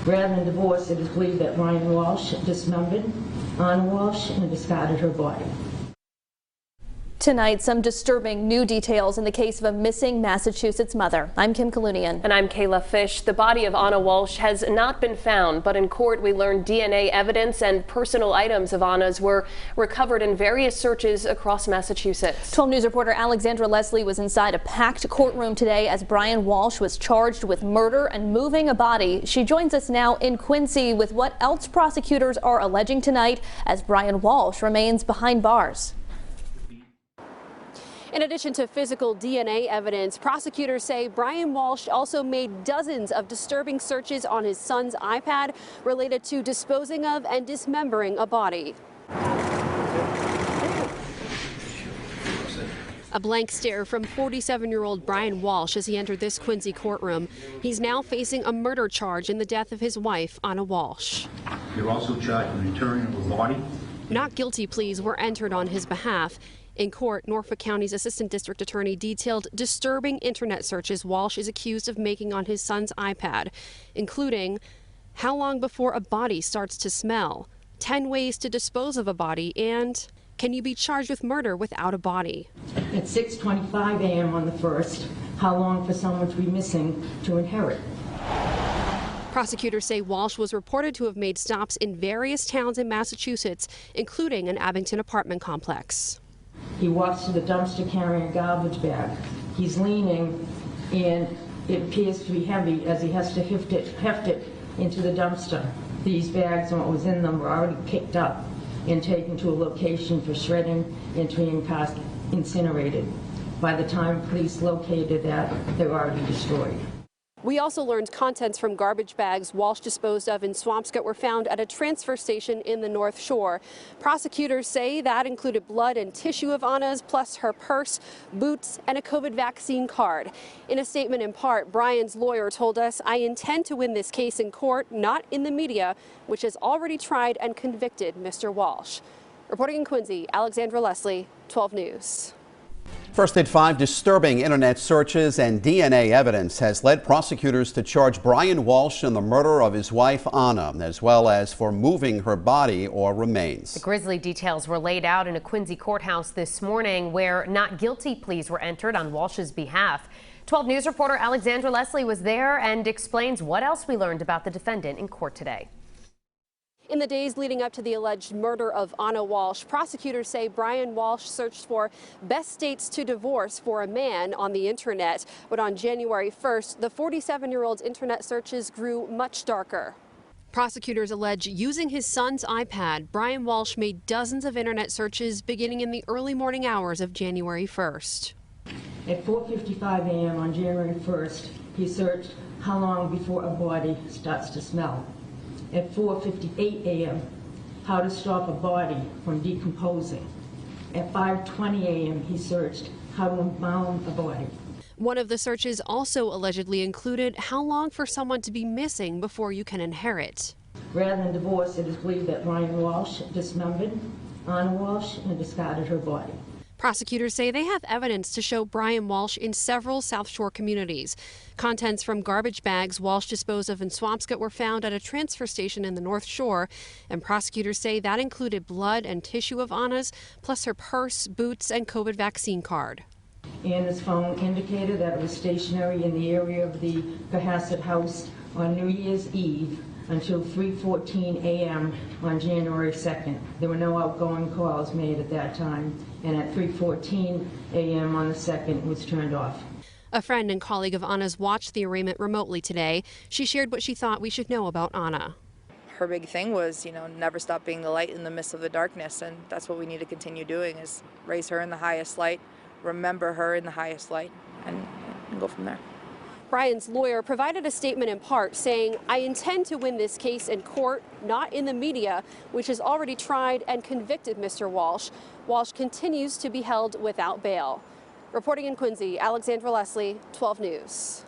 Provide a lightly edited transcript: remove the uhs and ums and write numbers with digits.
Rather than divorce, it is believed that Brian Walsh dismembered Anna Walsh and discarded her body. Tonight, some disturbing new details in the case of a missing Massachusetts mother. I'm Kim Kalunian. And I'm Kayla Fish. The body of Anna Walsh has not been found, but in court we learned DNA evidence and personal items of Anna's were recovered in various searches across Massachusetts. 12 News reporter Alexandra Leslie was inside a packed courtroom today as Brian Walsh was charged with murder and moving a body. She joins us now in Quincy with what else prosecutors are alleging tonight as Brian Walsh remains behind bars. In addition to physical DNA evidence, prosecutors say Brian Walsh also made dozens of disturbing searches on his son's iPad related to disposing of and dismembering a body. A blank stare from 47-year-old Brian Walsh as he entered this Quincy courtroom. He's now facing a murder charge in the death of his wife, Anna Walsh. You're also charged with returning of a body. Not guilty pleas were entered on his behalf. In court, Norfolk County's assistant district attorney detailed disturbing internet searches Walsh is accused of making on his son's iPad, including how long before a body starts to smell, 10 ways to dispose of a body, and can you be charged with murder without a body? At 6:25 a.m. on the 1st, how long for someone to be missing to inherit? Prosecutors say Walsh was reported to have made stops in various towns in Massachusetts, including an Abington apartment complex. He walks to the dumpster carrying a garbage bag. He's leaning, and it appears to be heavy as he has to heft it into the dumpster. These bags and what was in them were already picked up and taken to a location for shredding and to be incinerated. By the time police located that, they were already destroyed. We also learned contents from garbage bags Walsh disposed of in Swampscott were found at a transfer station in the North Shore. Prosecutors say that included blood and tissue of Anna's, plus her purse, boots, and a COVID vaccine card. In a statement in part, Brian's lawyer told us, "I intend to win this case in court, not in the media, which has already tried and convicted Mr. Walsh." Reporting in Quincy, Alexandra Leslie, 12 News. First at 5, disturbing internet searches and DNA evidence has led prosecutors to charge Brian Walsh in the murder of his wife Anna, as well as for moving her body or remains. The grisly details were laid out in a Quincy courthouse this morning where not guilty pleas were entered on Walsh's behalf. 12 News reporter Alexandra Leslie was there and explains what else we learned about the defendant in court today. In the days leading up to the alleged murder of Anna Walsh, prosecutors say Brian Walsh searched for best states to divorce for a man on the internet. But on January 1st, the 47-year-old's internet searches grew much darker. Prosecutors allege using his son's iPad, Brian Walsh made dozens of internet searches beginning in the early morning hours of January 1st. At 4:55 a.m. on January 1st, he searched how long before a body starts to smell. At 4:58 a.m., how to stop a body from decomposing. At 5:20 a.m., he searched how to embalm a body. One of the searches also allegedly included how long for someone to be missing before you can inherit. Rather than divorce, it is believed that Brian Walsh dismembered Anna Walsh and discarded her body. Prosecutors say they have evidence to show Brian Walsh in several South Shore communities. Contents from garbage bags Walsh disposed of in Swampscott were found at a transfer station in the North Shore, and prosecutors say that included blood and tissue of Anna's, plus her purse, boots, and COVID vaccine card. Anna's phone indicated that it was stationary in the area of the Cohasset house on New Year's Eve until 3:14 a.m. on January 2nd. There were no outgoing calls made at that time, and at 3:14 a.m. on the 2nd, it was turned off. A friend and colleague of Anna's watched the arraignment remotely today. She shared what she thought we should know about Anna. Her big thing was, never stop being the light in the midst of the darkness, and that's what we need to continue doing, is raise her in the highest light, remember her in the highest light, and go from there. Brian's lawyer provided a statement in part saying, "I intend to win this case in court, not in the media, which has already tried and convicted Mr. Walsh. Walsh continues to be held without bail." Reporting in Quincy, Alexandra Leslie, 12 News.